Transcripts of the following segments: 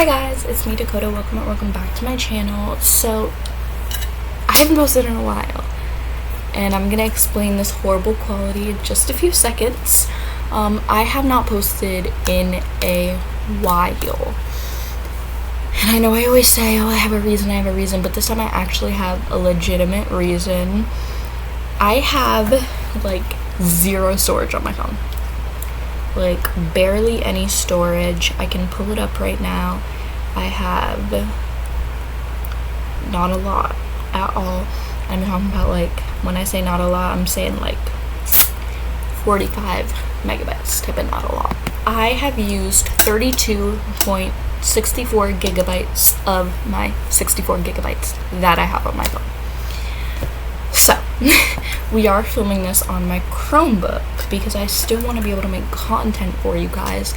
Hi guys, it's me Dakota. Welcome back to my channel. So I haven't posted in a while and I'm gonna explain this horrible quality in just a few seconds. I have not posted in a while, and I know I always say, oh, I have a reason, but this time I actually have a legitimate reason. I have like zero storage on my phone, like barely any storage. I can pull it up right now. I have not a lot at all. I'm talking about, like, when I say not a lot, I'm saying like 45 megabytes type of not a lot. I have used 32.64 gigabytes of my 64 gigabytes that I have on my phone. So we are filming this on my Chromebook because I still want to be able to make content for you guys,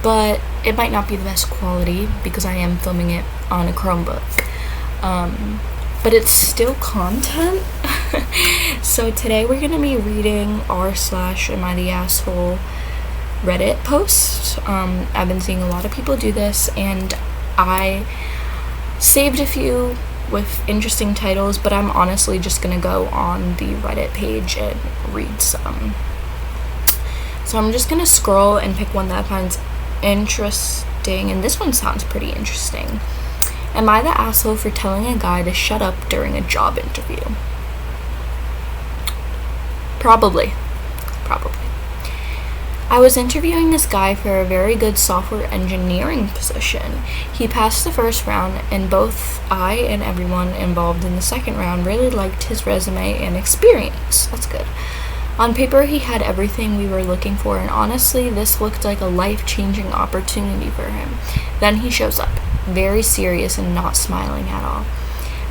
but it might not be the best quality because I am filming it on a Chromebook. But it's still content. So today we're gonna be reading r/Am I the Asshole Reddit posts. I've been seeing a lot of people do this, and I saved a few with interesting titles, but I'm honestly just gonna go on the Reddit page and read some. So I'm just gonna scroll and pick one that I find interesting, and this one sounds pretty interesting. Am I the asshole for telling a guy to shut up during a job interview? Probably. I was interviewing this guy for a very good software engineering position. He passed the first round, and both I and everyone involved in the second round really liked his resume and experience. That's good. On paper, he had everything we were looking for, and honestly, this looked like a life-changing opportunity for him. Then he shows up, very serious and not smiling at all.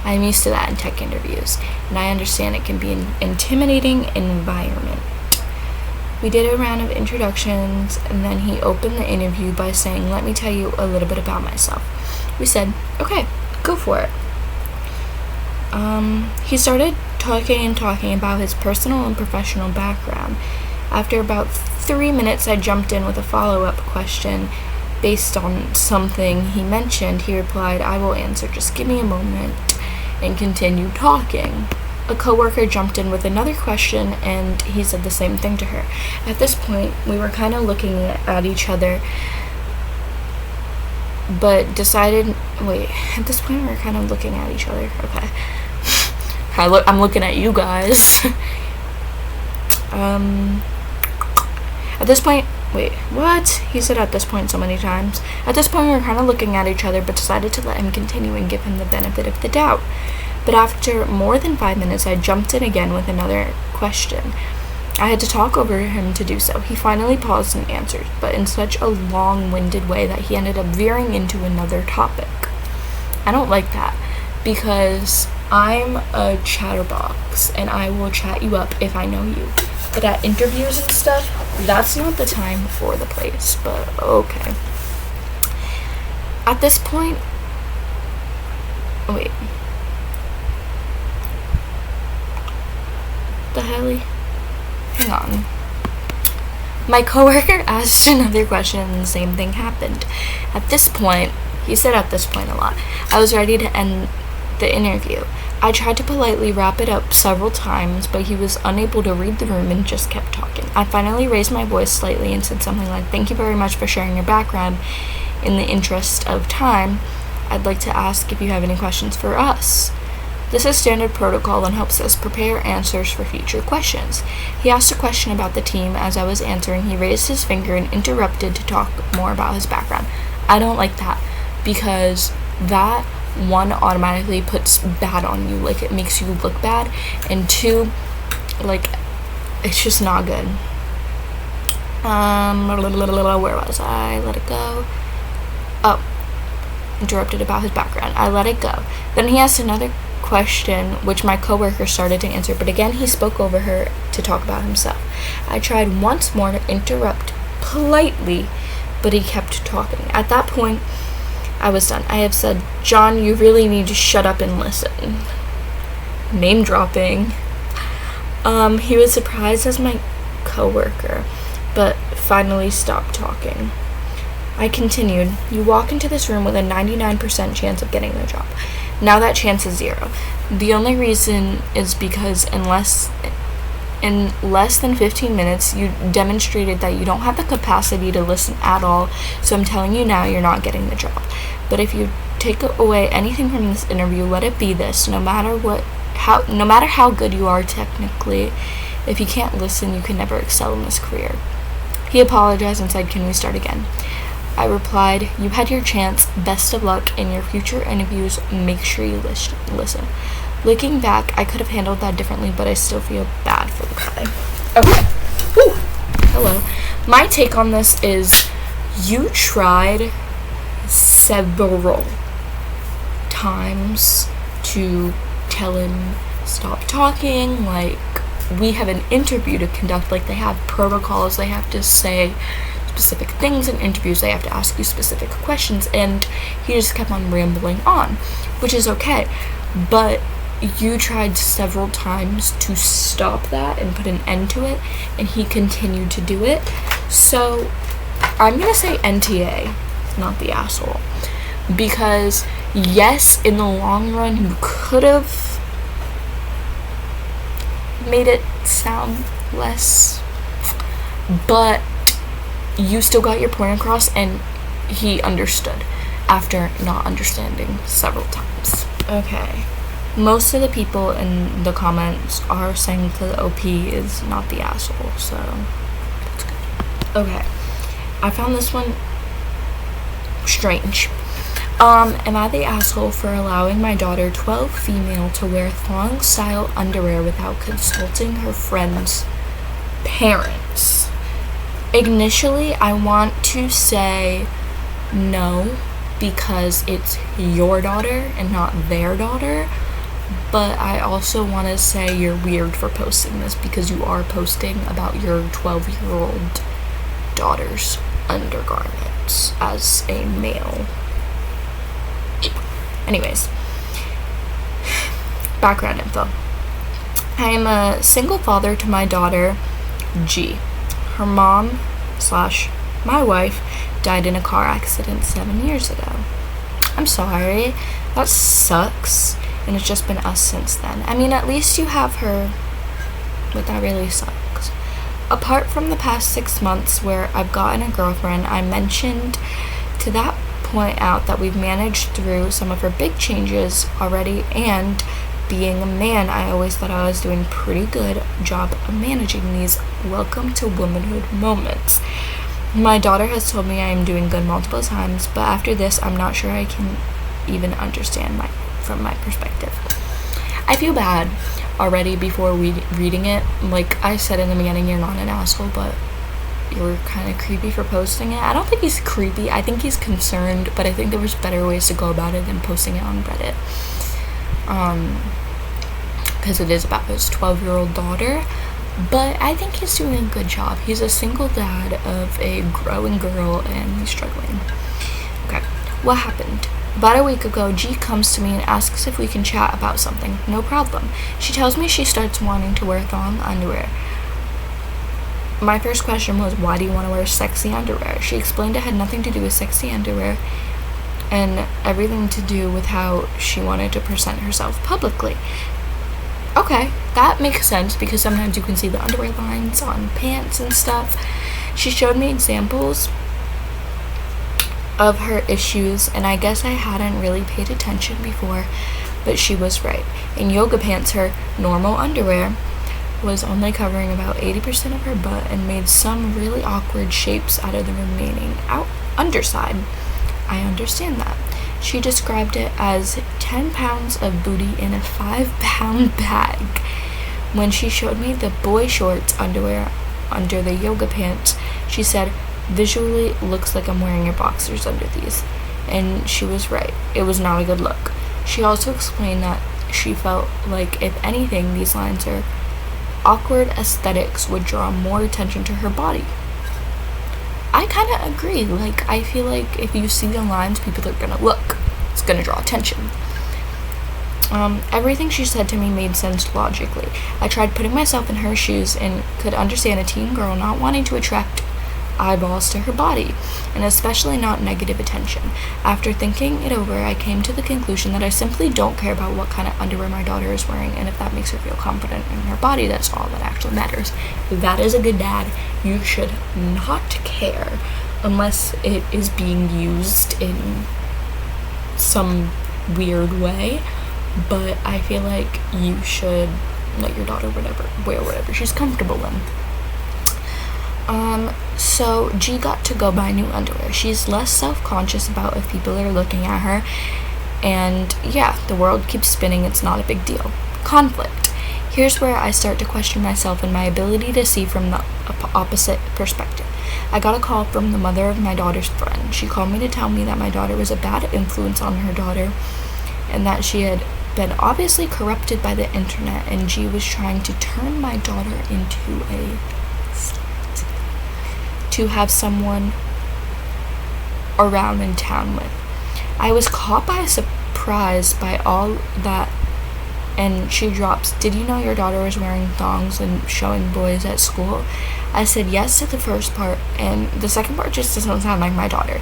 I'm used to that in tech interviews, and I understand it can be an intimidating environment. We did a round of introductions, and then he opened the interview by saying, "Let me tell you a little bit about myself." We said, "Okay, go for it." He started talking about his personal and professional background. After about 3 minutes, I jumped in with a follow-up question based on something he mentioned. He replied, "I will answer, just give me a moment," and continued talking. A coworker jumped in with another question, and he said the same thing to her. At this point, we were kind of looking at each other, but decided, at this point, we were kind of looking at each other, okay. I'm looking at you guys. At this point, what? He said at this point so many times. At this point, we were kind of looking at each other, but decided to let him continue and give him the benefit of the doubt. But after more than 5 minutes, I jumped in again with another question. I had to talk over him to do so. He finally paused and answered, but in such a long-winded way that he ended up veering into another topic. I don't like that, because I'm a chatterbox, and I will chat you up if I know you. But at interviews and stuff, that's not the time or the place, but okay. At this point, the hell? Hang on. My coworker asked another question, and the same thing happened. At this point, he said at this point a lot, I was ready to end the interview. I tried to politely wrap it up several times, but he was unable to read the room and just kept talking. I finally raised my voice slightly and said something like, "Thank you very much for sharing your background. In the interest of time, I'd like to ask if you have any questions for us." This is standard protocol and helps us prepare answers for future questions. He asked a question about the team. As I was answering, he raised his finger and interrupted to talk more about his background. I don't like that, because that, one, automatically puts bad on you, like it makes you look bad, and two, like, it's just not good. Where was I? Let it go. Oh, interrupted about his background. I let it go. Then he asked another question, which my coworker started to answer, but again he spoke over her to talk about himself. I tried once more to interrupt politely, but he kept talking. At that point, I was done. I have said, "John, you really need to shut up and listen." Name dropping. He was surprised as my coworker, but finally stopped talking. I continued, "You walk into this room with a 99% chance of getting the job. Now that chance is 0. The only reason is because in less than 15 minutes, you demonstrated that you don't have the capacity to listen at all, so I'm telling you now, you're not getting the job. But if you take away anything from this interview, let it be this: no matter how good you are technically, if you can't listen, you can never excel in this career." He apologized and said, "Can we start again?" I replied, "You had your chance. Best of luck in your future interviews. Make sure you listen." Looking back, I could have handled that differently, but I still feel bad for the guy. Okay. Whew. Hello. My take on this is, you tried several times to tell him stop talking, like, we have an interview to conduct, like, they have protocols, they have to say specific things in interviews, they have to ask you specific questions, and he just kept on rambling on, which is okay, but you tried several times to stop that and put an end to it, and he continued to do it. So I'm gonna say NTA, not the asshole, because yes, in the long run, you could have made it sound less, but you still got your point across, and he understood after not understanding several times. Okay. Most of the people in the comments are saying that the OP is not the asshole, so that's good. Okay. I found this one strange. Am I the asshole for allowing my daughter, 12 female, to wear thong-style underwear without consulting her friends' parents? Initially, I want to say no, because it's your daughter and not their daughter, but I also want to say you're weird for posting this, because you are posting about your 12-year-old daughter's undergarments as a male. Anyways, background info. I am a single father to my daughter, G. Her mom / my wife died in a car accident 7 years ago. I'm sorry, that sucks, and it's just been us since then. I mean, at least you have her, but that really sucks. Apart from the past 6 months where I've gotten a girlfriend, I mentioned to that point out that we've managed through some of her big changes already, and being a man, I always thought I was doing pretty good job of managing these welcome to womanhood moments. My daughter has told me I am doing good multiple times, but after this, I'm not sure I can even understand from my perspective. I feel bad already before reading it. Like I said in the beginning, you're not an asshole, but you're kind of creepy for posting it. I don't think he's creepy. I think he's concerned, but I think there was better ways to go about it than posting it on Reddit. Because it is about his 12-year-old daughter. But I think he's doing a good job. He's a single dad of a growing girl, and he's struggling. Okay, what happened? About a week ago, G comes to me and asks if we can chat about something. No problem. She tells me she starts wanting to wear thong underwear. My first question was, why do you want to wear sexy underwear? She explained it had nothing to do with sexy underwear and everything to do with how she wanted to present herself publicly. Okay, that makes sense, because sometimes you can see the underwear lines on pants and stuff. She showed me examples of her issues, and I guess I hadn't really paid attention before, but she was right. In yoga pants, her normal underwear was only covering about 80% of her butt and made some really awkward shapes out of the remaining underside. I understand that. She described it as 10 pounds of booty in a 5-pound bag. When she showed me the boy shorts underwear under the yoga pants, she said, visually looks like I'm wearing your boxers under these. And she was right. It was not a good look. She also explained that she felt like, if anything, these lines or awkward aesthetics would draw more attention to her body. I kind of agree. Like, I feel like if you see the lines, people are gonna look. It's gonna draw attention. Everything she said to me made sense logically. I tried putting myself in her shoes and could understand a teen girl not wanting to attract eyeballs to her body, and especially not negative attention. After thinking it over, I came to the conclusion that I simply don't care about what kind of underwear my daughter is wearing, and if that makes her feel confident in her body, that's all that actually matters. That is a good dad. You should not care unless it is being used in some weird way, but I feel like you should let your daughter wear whatever she's comfortable in. So G got to go buy new underwear. She's less self-conscious about if people are looking at her, and yeah, the world keeps spinning, it's not a big deal. Conflict. Here's where I start to question myself and my ability to see from the opposite perspective. I got a call from the mother of my daughter's friend. She called me to tell me that my daughter was a bad influence on her daughter, and that she had been obviously corrupted by the internet, and G was trying to turn my daughter into a slut to have someone around in town with. I was caught by surprise by all that, and she drops, "Did you know your daughter was wearing thongs and showing boys at school?" I said yes to the first part, and the second part just doesn't sound like my daughter.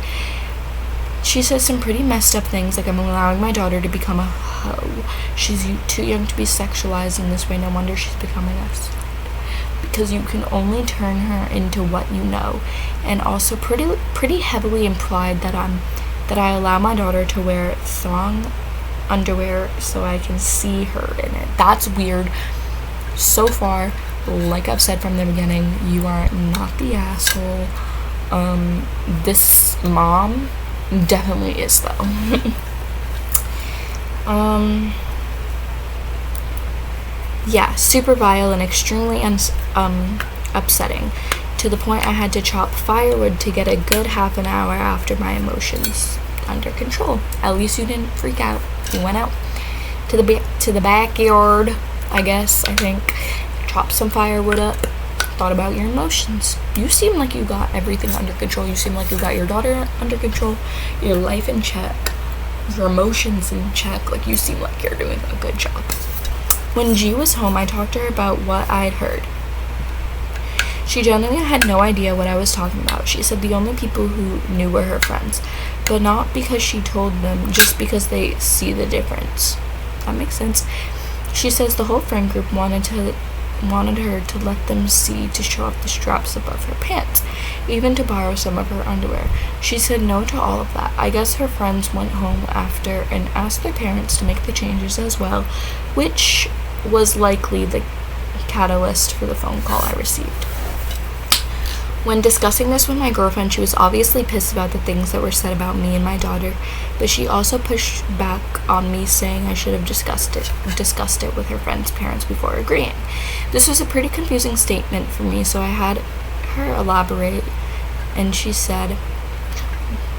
She says some pretty messed up things, like I'm allowing my daughter to become a hoe. She's too young to be sexualized in this way. No wonder she's becoming a slut. Because you can only turn her into what you know. And also pretty heavily implied that I allow my daughter to wear thong underwear so I can see her in it. That's weird. So far, like I've said from the beginning, you are not the asshole. This mom definitely is, though. Yeah, super vile and extremely upsetting, to the point I had to chop firewood to get a good half an hour after my emotions under control. At least you didn't freak out. You went out to the backyard, I think, chopped some firewood up, thought about your emotions. You seem like you got everything under control. You seem like you got your daughter under control, your life in check, your emotions in check. Like, you seem like you're doing a good job. When G was home, I talked to her about what I'd heard. She genuinely had no idea what I was talking about. She said the only people who knew were her friends, but not because she told them, just because they see the difference. That makes sense. She says the whole friend group wanted her to let them see, to show off the straps above her pants, even to borrow some of her underwear. She said no to all of that. I guess her friends went home after and asked their parents to make the changes as well, which was likely the catalyst for the phone call I received. When discussing this with my girlfriend, she was obviously pissed about the things that were said about me and my daughter, but she also pushed back on me, saying I should have discussed it with her friend's parents before agreeing. This was a pretty confusing statement for me, so I had her elaborate, and she said,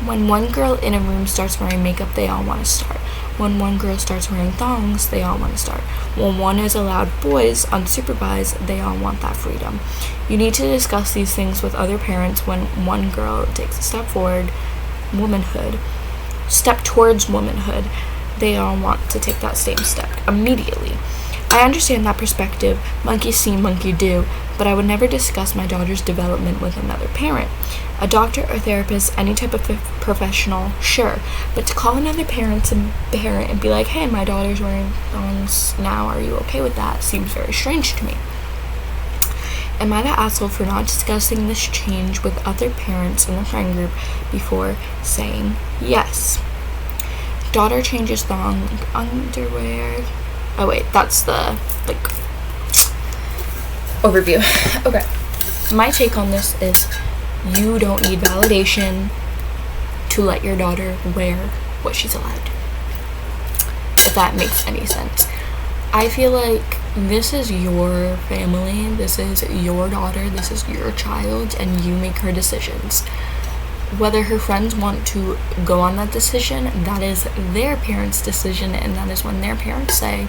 when one girl in a room starts wearing makeup, they all want to start. When one girl starts wearing thongs, they all want to start. When one is allowed boys unsupervised, they all want that freedom. You need to discuss these things with other parents. When one girl takes a step towards womanhood, they all want to take that same step immediately. I understand that perspective, monkey see, monkey do, but I would never discuss my daughter's development with another parent. A doctor or therapist, any type of professional, sure, but to call another parent and be like, hey, my daughter's wearing thongs now, are you okay with that? Seems very strange to me. Am I the asshole for not discussing this change with other parents in the friend group before saying yes? Daughter changes thong underwear. Oh wait, that's the overview. Okay. My take on this is you don't need validation to let your daughter wear what she's allowed. If that makes any sense. I feel like this is your family, this is your daughter, this is your child, and you make her decisions. Whether her friends want to go on that decision, that is their parents' decision, and that is when their parents say,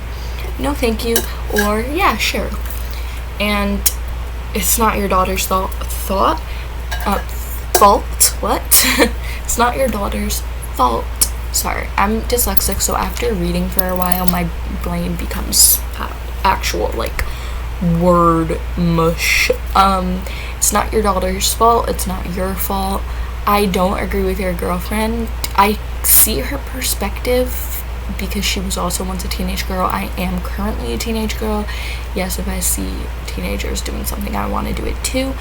no thank you, or yeah, sure. And it's not your daughter's fault. It's not your daughter's fault. Sorry, I'm dyslexic, so after reading for a while, my brain becomes actual, word mush. It's not your daughter's fault. It's not your fault. I don't agree with your girlfriend. I see her perspective because she was also once a teenage girl. I am currently a teenage girl. Yes, if I see teenagers doing something, I want to do it too,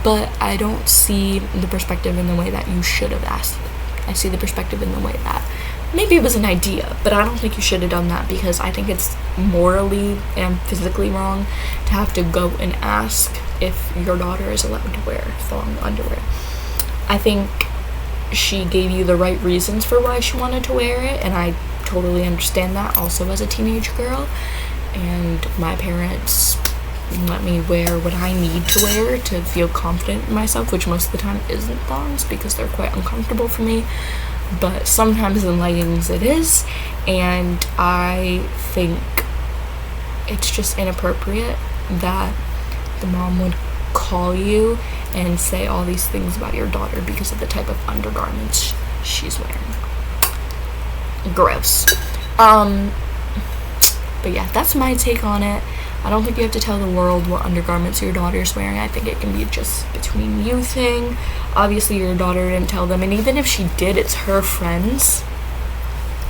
but I don't see the perspective in the way that you should have asked. I see the perspective in the way that maybe it was an idea, but I don't think you should have done that, because I think it's morally and physically wrong to have to go and ask if your daughter is allowed to wear thong underwear. I think she gave you the right reasons for why she wanted to wear it, and I totally understand that also as a teenage girl. And my parents let me wear what I need to wear to feel confident in myself, which most of the time isn't thongs because they're quite uncomfortable for me, but sometimes in leggings it is. And I think it's just inappropriate that the mom would call you and say all these things about your daughter because of the type of undergarments she's wearing. Gross. But yeah, that's my take on it. I don't think you have to tell the world what undergarments your daughter's wearing. I think it can be just between you thing. Obviously your daughter didn't tell them, and even if she did, it's her friends.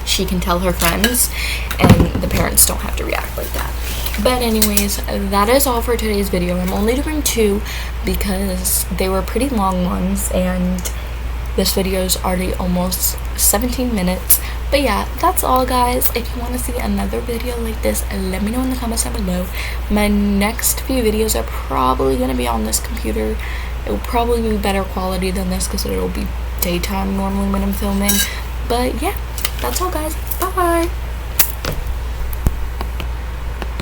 She can tell her friends, and the parents don't have to react like that. But anyways, that is all for today's video. I'm only doing 2 because they were pretty long ones, and this video is already almost 17 minutes. But yeah, that's all, guys. If you want to see another video like this, let me know in the comments down below. My next few videos are probably going to be on this computer. It will probably be better quality than this because it will be daytime normally when I'm filming. But yeah, that's all, guys. Bye.